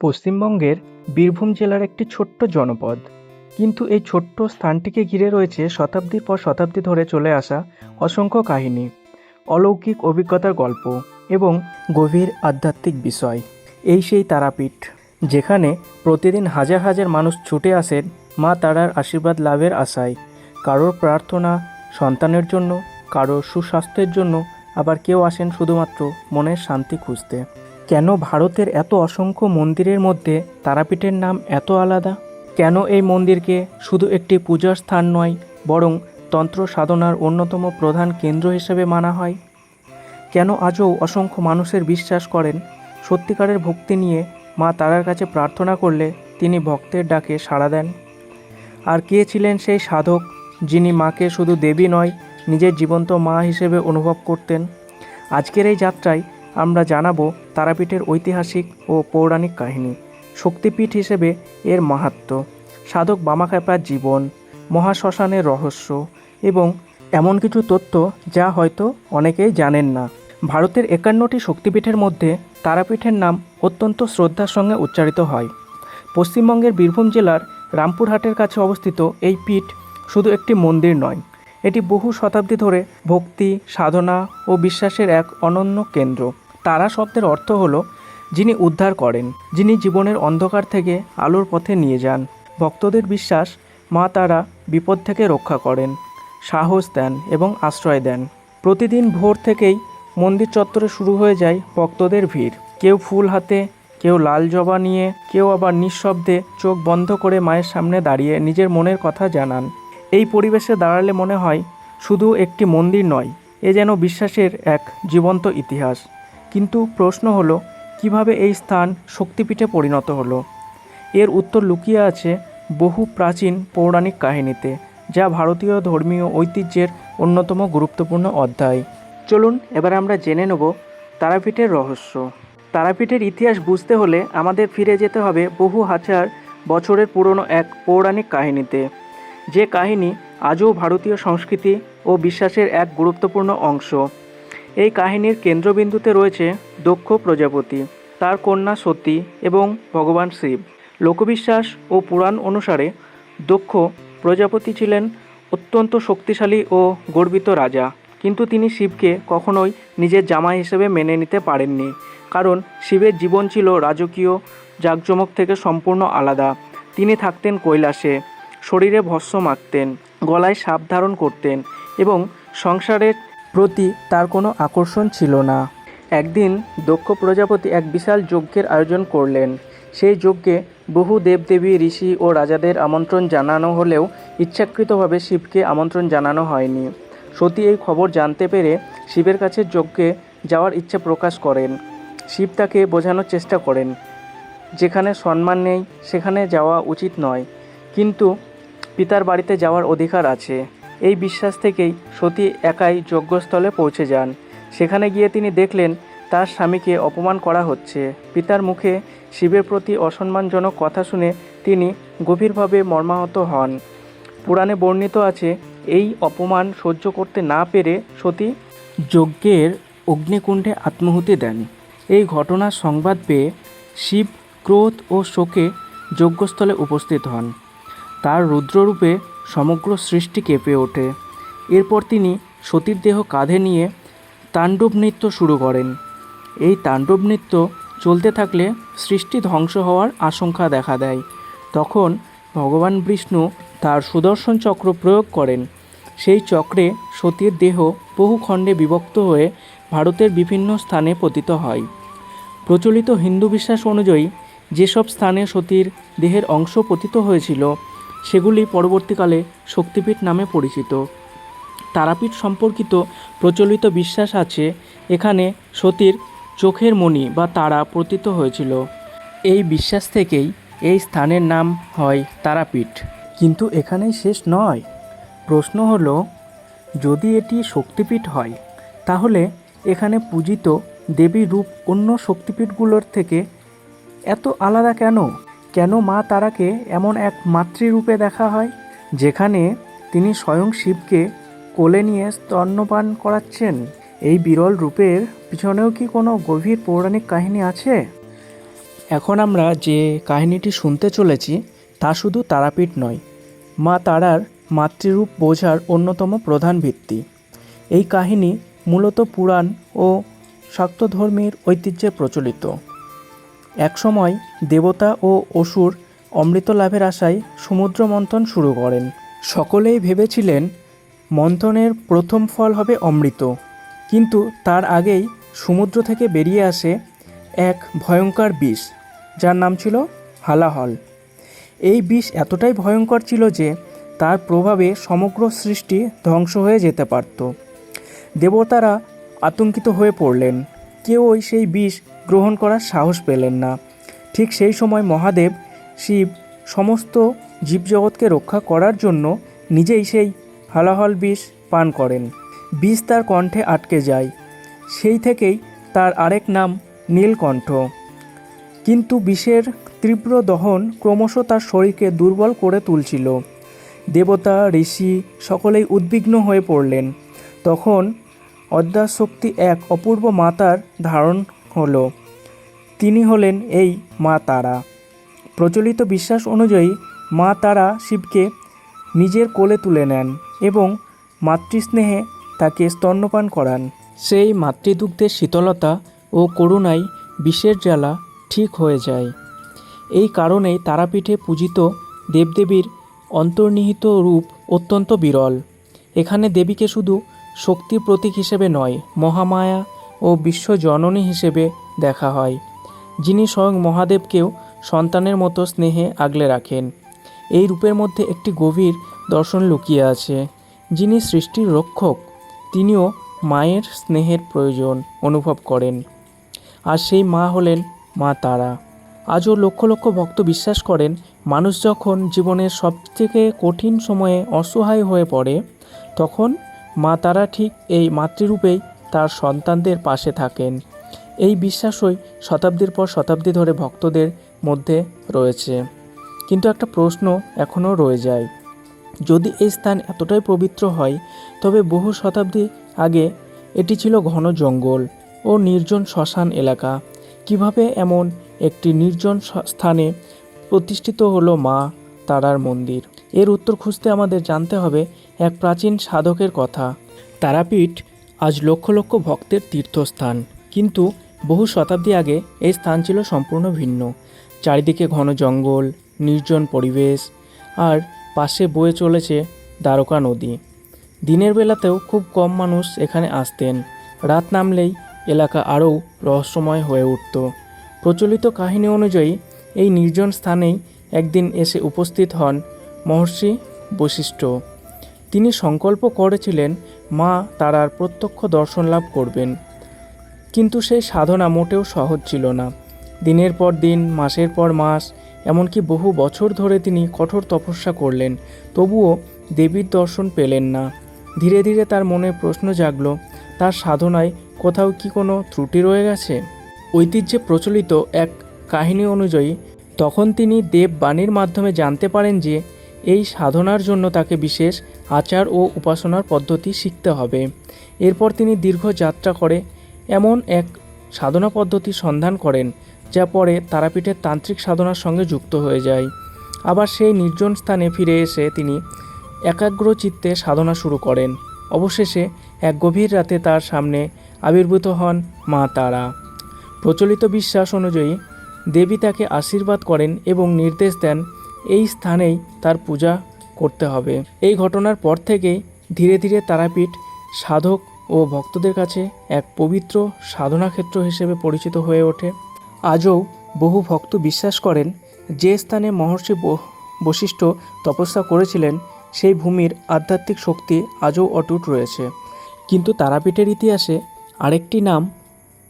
পশ্চিমবঙ্গের বীরভূম জেলার একটি ছোট্ট জনপদ, কিন্তু এই ছোট্ট স্থানটিকে ঘিরে রয়েছে শতাব্দীর পর শতাব্দী ধরে চলে আসা অসংখ্য কাহিনী, অলৌকিক অভিজ্ঞতার গল্প এবং গভীর আধ্যাত্মিক বিষয়। এই সেই তারাপীঠ, যেখানে প্রতিদিন হাজার হাজার মানুষ ছুটে আসেন মা তারার আশীর্বাদ লাভের আশায়। কারোর প্রার্থনা সন্তানের জন্য, কারোর সুস্বাস্থ্যের জন্য, আবার কেউ আসেন শুধুমাত্র মনের শান্তি খুঁজতে। কেন ভারতের এত অসংখ্য মন্দিরের মধ্যে তারাপীঠের নাম এত আলাদা? কেন এই মন্দিরকে শুধু একটি পূজার স্থান নয়, বরং তন্ত্র সাধনার অন্যতম প্রধান কেন্দ্র হিসেবে মানা হয়? কেন আজও অসংখ্য মানুষের বিশ্বাস করেন সত্যিকারের ভক্তি নিয়ে মা তারার কাছে প্রার্থনা করলে তিনি ভক্তের ডাকে সাড়া দেন? আর কে ছিলেন সেই সাধক যিনি মাকে শুধু দেবী নয়, নিজের জীবন্ত মা হিসেবে অনুভব করতেন? আজকের এই যাত্রায় আমরা জানাবো তারাপীঠের ঐতিহাসিক ও পৌরাণিক কাহিনী, শক্তিপীঠ হিসেবে এর মাহাত্ম্য, সাধক বামাখ্যাপার জীবন, মহাশ্মশানের রহস্য এবং এমন কিছু তথ্য যা হয়তো অনেকেই জানেন না। ভারতের 51টি শক্তিপীঠের মধ্যে তারাপীঠের নাম অত্যন্ত শ্রদ্ধার সঙ্গে উচ্চারিত হয়। পশ্চিমবঙ্গের বীরভূম জেলার রামপুরহাটের কাছে অবস্থিত এই পীঠ শুধু একটি মন্দির নয়, এটি বহু শতাব্দী ধরে ভক্তি, সাধনা ও বিশ্বাসের এক অনন্য কেন্দ্র। তারা শব্দের অর্থ হলো যিনি উদ্ধার করেন, যিনি জীবনের অন্ধকার থেকে আলোর পথে নিয়ে যান। ভক্তদের বিশ্বাস মা তারা বিপদ থেকে রক্ষা করেন, সাহস দেন এবং আশ্রয় দেন। প্রতিদিন ভোর থেকেই মন্দির চত্বরে শুরু হয়ে যায় ভক্তদের ভিড়। কেউ ফুল হাতে, কেউ লাল জবা নিয়ে, কেউ আবার নিঃশব্দে চোখ বন্ধ করে মায়ের সামনে দাঁড়িয়ে নিজের মনের কথা জানান। এই পরিবেশে দাঁড়ালে মনে হয় শুধু একটি মন্দির নয়, এ যেন বিশ্বাসের এক জীবন্ত ইতিহাস। কিন্তু প্রশ্ন হলো, কিভাবে এই স্থান শক্তিপীঠে পরিণত হলো? এর উত্তর লুকিয়ে আছে বহু প্রাচীন পৌরাণিক কাহিনীতে, যা ভারতীয় ধর্মীয় ঐতিহ্যের অন্যতম গুরুত্বপূর্ণ অধ্যায়। চলুন এবার আমরা জেনে নেব তারাপীঠের রহস্য। তারাপীঠের ইতিহাস বুঝতে হলে আমাদের ফিরে যেতে হবে বহু হাজার বছরের পুরনো এক পৌরাণিক কাহিনীতে, যে কাহিনী আজও ভারতীয় সংস্কৃতি ও বিশ্বাসের এক গুরুত্বপূর্ণ অংশ। এই কাহিনীর কেন্দ্রবিন্দুতে রয়েছে দক্ষ প্রজাপতি, তার কন্যা সতী এবং ভগবান শিব। লোকবিশ্বাস ও পুরাণ অনুসারে দক্ষ প্রজাপতি ছিলেন অত্যন্ত শক্তিশালী ও গর্বিত রাজা, কিন্তু তিনি শিবকে কখনোই নিজের জামাই হিসেবে মেনে নিতে পারেননি। কারণ শিবের জীবন ছিল রাজকীয় জাঁকজমক থেকে সম্পূর্ণ আলাদা। তিনি থাকতেন কৈলাসে, শরীরে ভস্ম মাখতেন, গলায় সাপ ধারণ করতেন এবং সংসারের প্রতি তার কোনো আকর্ষণ ছিল না। একদিন দক্ষ প্রজাপতি এক বিশাল যজ্ঞের আয়োজন করলেন। সেই যজ্ঞে বহু দেবদেবী, ঋষি ও রাজাদের আমন্ত্রণ জানানো হলেও ইচ্ছাকৃতভাবে শিবকে আমন্ত্রণ জানানো হয়নি। সতী এই খবর জানতে পেরে শিবের কাছে যজ্ঞে যাওয়ার ইচ্ছা প্রকাশ করেন। শিব তাকে বোঝানোর চেষ্টা করেন, যেখানে সম্মান নেই সেখানে যাওয়া উচিত নয়, কিন্তু পিতার বাড়িতে যাওয়ার অধিকার আছে। এই বিশ্বাস থেকেই সতী একাই যজ্ঞস্থলে পৌঁছে যান। সেখানে গিয়ে তিনি দেখলেন তার স্বামীকে অপমান করা হচ্ছে। পিতার মুখে শিবের প্রতি অসম্মানজনক কথা শুনে তিনি গভীরভাবে মর্মাহত হন। পুরাণে বর্ণিত আছে, এই অপমান সহ্য করতে না পেরে সতী যজ্ঞের অগ্নিকুণ্ডে আত্মাহুতি দেন। এই ঘটনার সংবাদ পেয়ে শিব ক্রোধ ও শোকে যজ্ঞস্থলে উপস্থিত হন। তার রুদ্ররূপে সমগ্র সৃষ্টি কেঁপে ওঠে। এরপর তিনি সতীর দেহ কাঁধে নিয়ে তাণ্ডব নৃত্য শুরু করেন। এই তাণ্ডব নৃত্য চলতে থাকলে সৃষ্টি ধ্বংস হওয়ার আশঙ্কা দেখা দেয়। তখন ভগবান বিষ্ণু তার সুদর্শন চক্র প্রয়োগ করেন। সেই চক্রে সতীর দেহ বহু খণ্ডে বিভক্ত হয়ে ভারতের বিভিন্ন স্থানে পতিত হয়। প্রচলিত হিন্দু বিশ্বাস অনুযায়ী যেসব স্থানে সতীর দেহের অংশ পতিত হয়েছিল সেগুলি পরবর্তীকালে শক্তিপীঠ নামে পরিচিত। তারাপীঠ সম্পর্কিত প্রচলিত বিশ্বাস আছে, এখানে সতীর চোখের মণি বা তারা পতিত হয়েছিল। এই বিশ্বাস থেকেই এই স্থানের নাম হয় তারাপীঠ। কিন্তু এখানেই শেষ নয়। প্রশ্ন হলো, যদি এটি শক্তিপীঠ হয় তাহলে এখানে পূজিত দেবী রূপ অন্য শক্তিপীঠগুলোর থেকে এত আলাদা কেন? কেন মা তারাকে এমন এক মাতৃরূপে দেখা হয়, যেখানে তিনি স্বয়ং শিবকে কোলে নিয়ে স্তন্যপান করাচ্ছেন? এই বিরল রূপের পিছনেও কি কোনো গভীর পৌরাণিক কাহিনী আছে? এখন আমরা যে কাহিনীটি শুনতে চলেছি তা শুধু তারাপীঠ নয়, মা তারার মাতৃরূপ বোঝার অন্যতম প্রধান ভিত্তি। এই কাহিনী মূলত পুরাণ ও শাক্তধর্মের ঐতিহ্যে প্রচলিত। একসময় দেবতা ও অসুর অমৃত লাভের আশায় সমুদ্র মন্থন শুরু করেন। সকলেই ভেবেছিলেন মন্থনের প্রথম ফল হবে অমৃত, কিন্তু তার আগেই সমুদ্র থেকে বেরিয়ে আসে এক ভয়ঙ্কর বিষ, যার নাম ছিল হালাহল। এই বিষ এতটাই ভয়ঙ্কর ছিল যে তার প্রভাবে সমগ্র সৃষ্টি ধ্বংস হয়ে যেতে পারত। দেবতারা আতঙ্কিত হয়ে পড়লেন, কেউই সেই বিষ গ্রহণ করার সাহস পেলেন না। ঠিক সেই সময় মহাদেব শিব সমস্ত জীবজগৎকে রক্ষা করার জন্য নিজেই সেই হালাহল বিষ পান করেন। বিষ তার কণ্ঠে আটকে যায়, সেই থেকেই তার আরেক নাম নীলকণ্ঠ। কিন্তু বিষের তীব্র দহন ক্রমশ তার শরীরকে দুর্বল করে তুলছিল। দেবতা ঋষি সকলেই উদ্বিগ্ন হয়ে পড়লেন। তখন অদ্যাশক্তি এক অপূর্ব মাতার ধারণ হলো। তিনি হলেন এই মা তারা। প্রচলিত বিশ্বাস অনুযায়ী মা তারা শিবকে নিজের কোলে তুলে নেন এবং মাতৃস্নেহে তাকে স্তন্যপান করান। সেই মাতৃদুগ্ধের শীতলতা ও করুণায় বিষের জ্বালা ঠিক হয়ে যায়। এই কারণেই তারাপীঠে পূজিত দেবদেবীর অন্তর্নিহিত রূপ অত্যন্ত বিরল। এখানে দেবীকে শুধু শক্তির প্রতীক হিসেবে নয়, মহামায়া ও বিশ্বজননী হিসেবে দেখা হয়, যিনি স্বয়ং মহাদেবকেও সন্তানের মতো স্নেহে আগলে রাখেন। এই রূপের মধ্যে একটি গভীর দর্শন লুকিয়ে আছে। যিনি সৃষ্টির রক্ষক, তিনিও মায়ের স্নেহের প্রয়োজন অনুভব করেন, আর সেই মা হলেন মা তারা। আজও লক্ষ লক্ষ ভক্ত বিশ্বাস করেন, মানুষ যখন জীবনের সবথেকে কঠিন সময়ে অসহায় হয়ে পড়ে, তখন মা তারা ঠিক এই মাতৃরূপেই তার সন্তানদের পাশে থাকেন। এই বিশ্বাসই শতাব্দীর পর শতাব্দী ধরে ভক্তদের মধ্যে রয়েছে। কিন্তু একটা প্রশ্ন এখনও রয়ে যায়, যদি এই স্থান এতটাই পবিত্র হয়, তবে বহু শতাব্দী আগে এটি ছিল ঘন জঙ্গল ও নির্জন শ্মশান এলাকা। কিভাবে এমন একটি নির্জন স্থানে প্রতিষ্ঠিত হলো মা তারার মন্দির? এর উত্তর খুঁজতে আমাদের জানতে হবে এক প্রাচীন সাধকের কথা। তারাপীঠ আজ লক্ষ লক্ষ ভক্তের তীর্থস্থান, কিন্তু বহু শতাব্দী আগে এই স্থান ছিল সম্পূর্ণ ভিন্ন। চারিদিকে ঘন জঙ্গল, নির্জন পরিবেশ, আর পাশে বয়ে চলেছে দ্বারকা নদী। দিনের বেলাতেও খুব কম মানুষ এখানে আসতেন। রাত নামলেই এলাকা আরও রহস্যময় হয়ে উঠত। প্রচলিত কাহিনী অনুযায়ী এই নির্জন স্থানেই একদিন এসে উপস্থিত হন মহর্ষি বশিষ্ঠ। তিনি সংকল্প করেছিলেন মা তারার প্রত্যক্ষ দর্শন লাভ করবেন, কিন্তু সেই সাধনা মোটেও সহজ ছিল না। দিনের পর দিন, মাসের পর মাস, এমনকি বহু বছর ধরে তিনি কঠোর তপস্যা করলেন, তবুও দেবীর দর্শন পেলেন না। ধীরে ধীরে তার মনে প্রশ্ন জাগল, তার সাধনায় কোথাও কি কোনো ত্রুটি রয়ে গেছে? ঐতিহ্যে প্রচলিত এক কাহিনী অনুযায়ী তখন তিনি দেববাণীর মাধ্যমে জানতে পারেন যে এই সাধনার জন্য তাকে বিশেষ আচার ও উপাসনার পদ্ধতি শিখতে হবে। এরপর তিনি দীর্ঘ যাত্রা করে এমন এক সাধনা পদ্ধতি সন্ধান করেন, যা পরে তারাপীঠের তান্ত্রিক সাধনার সঙ্গে যুক্ত হয়ে যায়। আবার সেই নির্জন স্থানে ফিরে এসে তিনি একাগ্র চিত্তে সাধনা শুরু করেন। অবশেষে এক গভীর রাতে তার সামনে আবির্ভূত হন মা তারা। প্রচলিত বিশ্বাস অনুযায়ী দেবী তাকে আশীর্বাদ করেন এবং নির্দেশ দেন এই স্থানেই তার পূজা করতে হবে। এই ঘটনার পর থেকেই ধীরে ধীরে তারাপীঠ সাধক ও ভক্তদের কাছে এক পবিত্র সাধনাক্ষেত্র হিসেবে পরিচিত হয়ে ওঠে। আজও বহু ভক্ত বিশ্বাস করেন, যে স্থানে মহর্ষি বশিষ্ঠ তপস্যা করেছিলেন, সেই ভূমির আধ্যাত্মিক শক্তি আজও অটুট রয়েছে। কিন্তু তারাপীঠের ইতিহাসে আরেকটি নাম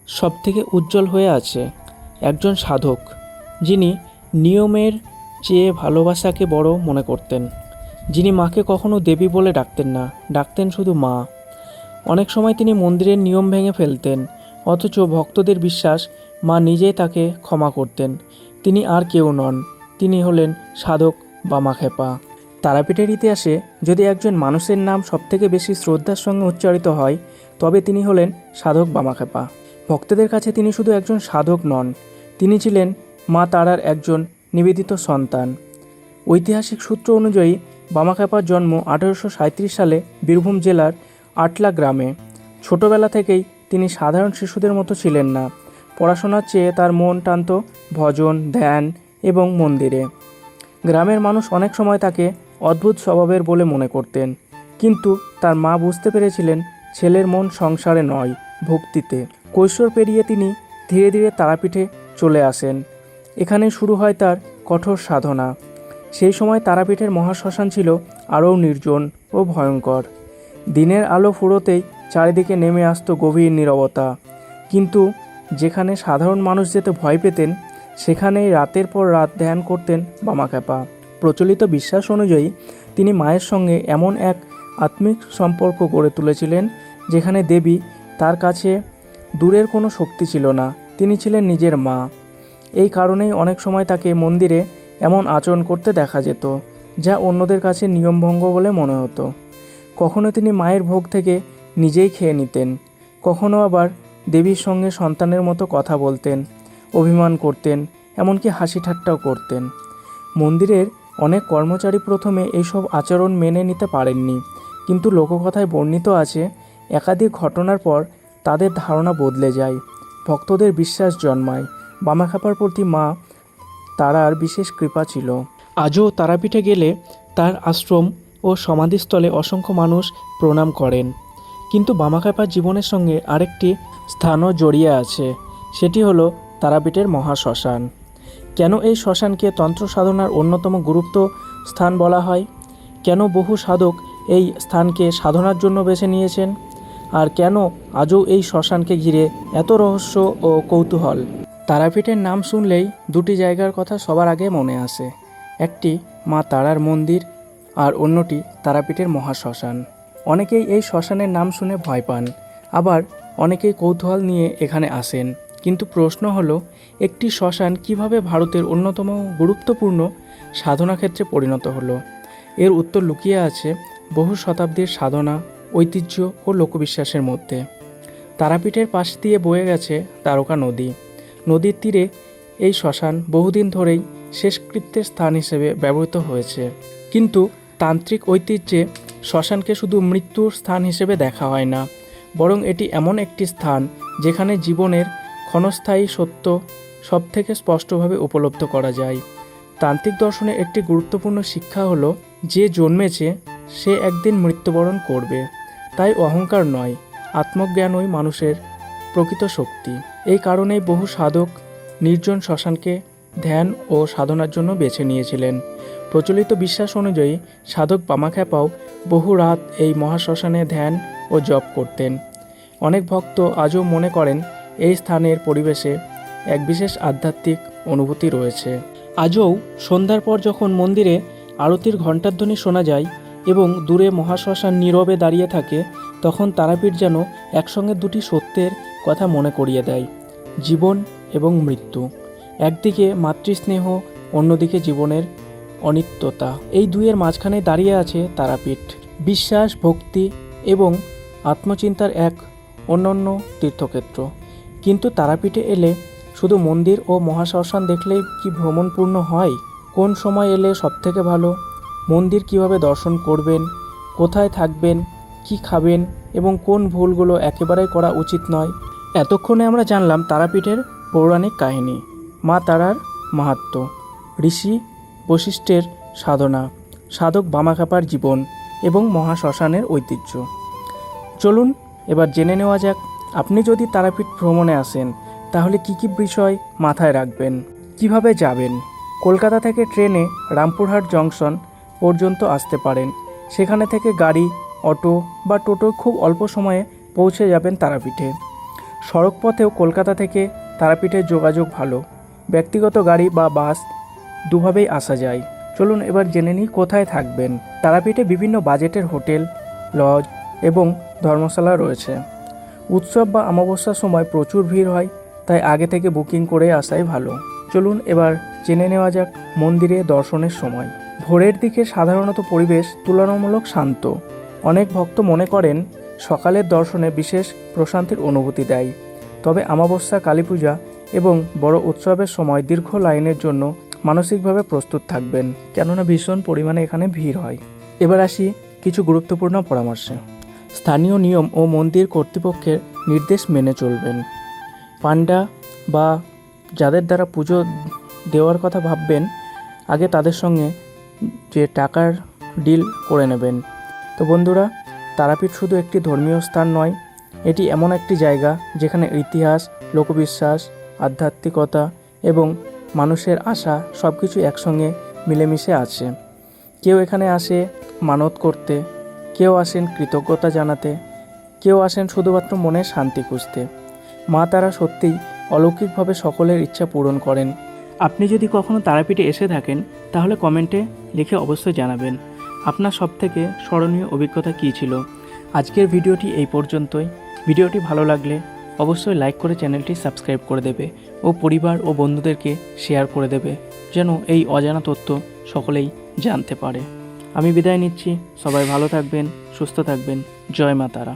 সবথেকে উজ্জ্বল হয়ে আছে, একজন সাধক যিনি নিয়মের চেয়ে ভালোবাসাকে বড় মনে করতেন, যিনি মাকে কখনো দেবী বলে ডাকতেন না, ডাকতেন শুধু মা। অনেক সময় তিনি মন্দিরের নিয়ম ভেঙে ফেলতেন, অথচ ভক্তদের বিশ্বাস মা নিজেই তাকে ক্ষমা করতেন। তিনি আর কেউ নন, তিনি হলেন সাধক বামাখ্যাপা। তারাপীঠের ইতিহাসে যদি একজন মানুষের নাম সবথেকে বেশি শ্রদ্ধার সঙ্গে উচ্চারিত হয়, তবে তিনি হলেন সাধক বামাখ্যাপা। ভক্তদের কাছে তিনি শুধু একজন সাধক নন, তিনি ছিলেন মা তারার একজন নিবেদিত সন্তান। ঐতিহাসিক সূত্র অনুযায়ী বামাখ্যাপার জন্ম 1837 সালে বীরভূম জেলার আটলা গ্রামে। ছোটবেলা থেকেই তিনি সাধারণ শিশুদের মতো ছিলেন না। পড়াশোনার চেয়ে তার মন টানত ভজন, ধ্যান এবং মন্দিরে। গ্রামের মানুষ অনেক সময় তাকে অদ্ভুত স্বভাবের বলে মনে করতেন, কিন্তু তার মা বুঝতে পেরেছিলেন ছেলের মন সংসারে নয়, ভক্তিতে। কৈশোর পেরিয়ে তিনি ধীরে ধীরে তারাপীঠে চলে আসেন। এখানে শুরু হয় তার কঠোর সাধনা। সেই সময় তারাপীঠের মহাশ্মশান ছিল আরও নির্জন ও ভয়ঙ্কর। দিনের আলো ফুরোতেই চারিদিকে নেমে আসতো গভীর নীরবতা। কিন্তু যেখানে সাধারণ মানুষ যেতে ভয় পেতেন, সেখানেই রাতের পর রাত ধ্যান করতেন বামাখ্যাপা। প্রচলিত বিশ্বাস অনুযায়ী তিনি মায়ের সঙ্গে এমন এক আত্মিক সম্পর্ক গড়ে তুলেছিলেন যেখানে দেবী তার কাছে দূরের কোনো শক্তি ছিল না, তিনি ছিলেন নিজের মা। এই কারণেই অনেক সময় তাকে মন্দিরে এমন আচরণ করতে দেখা যেত যা অন্যদের কাছে নিয়মভঙ্গ বলে মনে হতো। কখনো তিনি মায়ের ভোগ থেকে নিজেই খেয়ে নিতেন, কখনো আবার দেবীর সঙ্গে সন্তানের মতো কথা বলতেন, অভিমান করতেন, এমনকি হাসি ঠাট্টাও করতেন। মন্দিরের অনেক কর্মচারী প্রথমে এইসব আচরণ মেনে নিতে পারেননি, কিন্তু লোককথায় বর্ণিত আছে একাধিক ঘটনার পর তাদের ধারণা বদলে যায়, ভক্তদের বিশ্বাস জন্মায়। বামাখ্যাপার প্রতি মা তারার বিশেষ কৃপা ছিল। আজও তারাপীঠে গেলে তার আশ্রম ও সমাধিস্থলে অসংখ্য মানুষ প্রণাম করেন। কিন্তু বামাখ্যাপার জীবনের সঙ্গে আরেকটি স্থানও জড়িয়ে আছে, সেটি হলো তারাপীঠের মহাশ্মশান। কেন এই শ্মশানকে তন্ত্র সাধনার অন্যতম গুরুত্ব স্থান বলা হয়? কেন বহু সাধক এই স্থানকে সাধনার জন্য বেছে নিয়েছেন? আর কেন আজও এই শ্মশানকে ঘিরে এত রহস্য ও কৌতূহল? তারাপীঠের নাম শুনলেই দুটি জায়গার কথা সবার আগে মনে আসে। একটি মা তারার মন্দির, আর অন্যটি তারাপীঠের মহাশ্মশান। অনেকেই এই শ্মশানের নাম শুনে ভয় পান, আবার অনেকেই কৌতূহল নিয়ে এখানে আসেন। কিন্তু প্রশ্ন হলো, একটি শ্মশান কিভাবে ভারতের অন্যতম গুরুত্বপূর্ণ সাধনা ক্ষেত্রে পরিণত হলো? এর উত্তর লুকিয়ে আছে বহু শতাব্দীর সাধনা, ঐতিহ্য ও লোকবিশ্বাসের মধ্যে। তারাপীঠের পাশ দিয়ে বয়ে গেছে তারকা নদী। নদীর তীরে এই শ্মশান বহুদিন ধরেই শেষকৃত্যের স্থান হিসেবে ব্যবহৃত হয়েছে। কিন্তু তান্ত্রিক ঐতিহ্যে শ্মশানকে শুধু মৃত্যুর স্থান হিসেবে দেখা হয় না, বরং এটি এমন একটি স্থান যেখানে জীবনের ক্ষণস্থায়ী সত্য সবথেকে স্পষ্টভাবে উপলব্ধ করা যায়। তান্ত্রিক দর্শনের একটি গুরুত্বপূর্ণ শিক্ষা হলো, যে জন্মেছে সে একদিন মৃত্যুবরণ করবে। তাই অহংকার নয়, আত্মজ্ঞানই মানুষের প্রকৃত শক্তি। এই কারণেই বহু সাধক নির্জন শ্মশানকে ধ্যান ও সাধনার জন্য বেছে নিয়েছিলেন। প্রচলিত বিশ্বাস অনুযায়ী সাধক বামাখ্যাপাও বহু রাত এই মহাশ্মশানে ধ্যান ও জপ করতেন। অনেক ভক্ত আজও মনে করেন এই স্থানের পরিবেশে এক বিশেষ আধ্যাত্মিক অনুভূতি রয়েছে। আজও সন্ধ্যার পর যখন মন্দিরে আরতির ঘণ্টাধ্বনি শোনা যায় এবং দূরে মহাশ্মশান নীরবে দাঁড়িয়ে থাকে, তখন তারাপীঠ যেন একসঙ্গে দুটি সত্যের কথা মনে করিয়ে দেয়, জীবন এবং মৃত্যু। একদিকে মাতৃস্নেহ, অন্যদিকে জীবনের অনিত্যতা। এই দুইয়ের মাঝখানে দাঁড়িয়ে আছে তারাপীঠ। বিশ্বাস, ভক্তি এবং আত্মচিন্তার এক অনন্য তীর্থক্ষেত্র। কিন্তু তারাপীঠে এলে শুধু মন্দির ও মহাশ্মশান দেখলেই কি ভ্রমণ পূর্ণ হয়? কোন সময় এলে সবথেকে ভালো? মন্দির কিভাবে দর্শন করবেন? কোথায় থাকবেন? কি খাবেন? এবং কোন ভুলগুলো একেবারেই করা উচিত নয়? এতক্ষণে আমরা জানলাম তারাপীঠের পৌরাণিক কাহিনী, মা তারার মাহাত্ম্য, ঋষি বশিষ্ঠের সাধনা, সাধক বামাখ্যাপার জীবন এবং মহাশ্মশানের ঐতিহ্য। চলুন এবার জেনে নেওয়া যাক, আপনি যদি তারাপীঠ ভ্রমণে আসেন তাহলে কি কি বিষয় মাথায় রাখবেন, কিভাবে যাবেন। কলকাতা থেকে ট্রেনে রামপুরহাট জংশন পর্যন্ত আসতে পারেন। সেখানে থেকে গাড়ি, অটো বা টোটো খুব অল্প সময়ে পৌঁছে যাবেন তারাপীঠে। সড়কপথেও কলকাতা থেকে তারাপীঠের যোগাযোগ ভালো, ব্যক্তিগত গাড়ি বা বাস দুভাবেই আসা যায়। চলুন এবার জেনে নিই কোথায় থাকবেন। তারাপীঠে বিভিন্ন বাজেটের হোটেল, লজ এবং ধর্মশালা রয়েছে। উৎসব বা অমাবস্যার সময় প্রচুর ভিড় হয়, তাই আগে থেকে বুকিং করে আসাই ভালো। চলুন এবার জেনে নেওয়া যাক মন্দিরে দর্শনের সময়। ভোরের দিকে সাধারণত পরিবেশ তুলনামূলক শান্ত। অনেক ভক্ত মনে করেন সকালের দর্শনে বিশেষ প্রশান্তির অনুভূতি দেয়। তবে অমাবস্যা, কালী পূজা এবং বড় উৎসবের সময় দীর্ঘ লাইনের জন্য মানসিকভাবে প্রস্তুত থাকবেন, কেননা ভীষণ পরিমাণে এখানে ভিড় হয়। এবার আসি কিছু গুরুত্বপূর্ণ পরামর্শে। স্থানীয় নিয়ম ও মন্দির কর্তৃপক্ষের নির্দেশ মেনে চলবেন। পান্ডা বা যাদের দ্বারা পুজো দেওয়ার কথা ভাববেন, আগে তাদের সঙ্গে যে টাকার ডিল করে নেবেন। তো বন্ধুরা, তারাপীঠ শুধু একটি ধর্মীয় স্থান নয়, এটি এমন একটি জায়গা যেখানে ইতিহাস, লোকবিশ্বাস, আধ্যাত্মিকতা এবং মানুষের আশা সব কিছু একসঙ্গে মিলেমিশে আছে। কেউ এখানে আসে মানত করতে, কেউ আসেন কৃতজ্ঞতা জানাতে, কেউ আসেন শুধুমাত্র মনে শান্তি খুঁজতে। মা তারা সত্যিই অলৌকিকভাবে সকলের ইচ্ছা পূরণ করেন। আপনি যদি কখনো তারাপীঠে এসে থাকেন তাহলে কমেন্টে লিখে অবশ্যই জানাবেন আপনার সবথেকে স্মরণীয় অভিজ্ঞতা কী ছিল। আজকের ভিডিওটি এই পর্যন্তই। ভিডিওটি ভালো লাগলে অবশ্যই লাইক করে চ্যানেলটি সাবস্ক্রাইব করে দেবে ও পরিবার ও বন্ধুদেরকে শেয়ার করে দেবে, যেন এই অজানা তথ্য সকলেই জানতে পারে। আমি বিদায় নিচ্ছি। সবাই ভালো থাকবেন, সুস্থ থাকবেন। জয় মা তারা।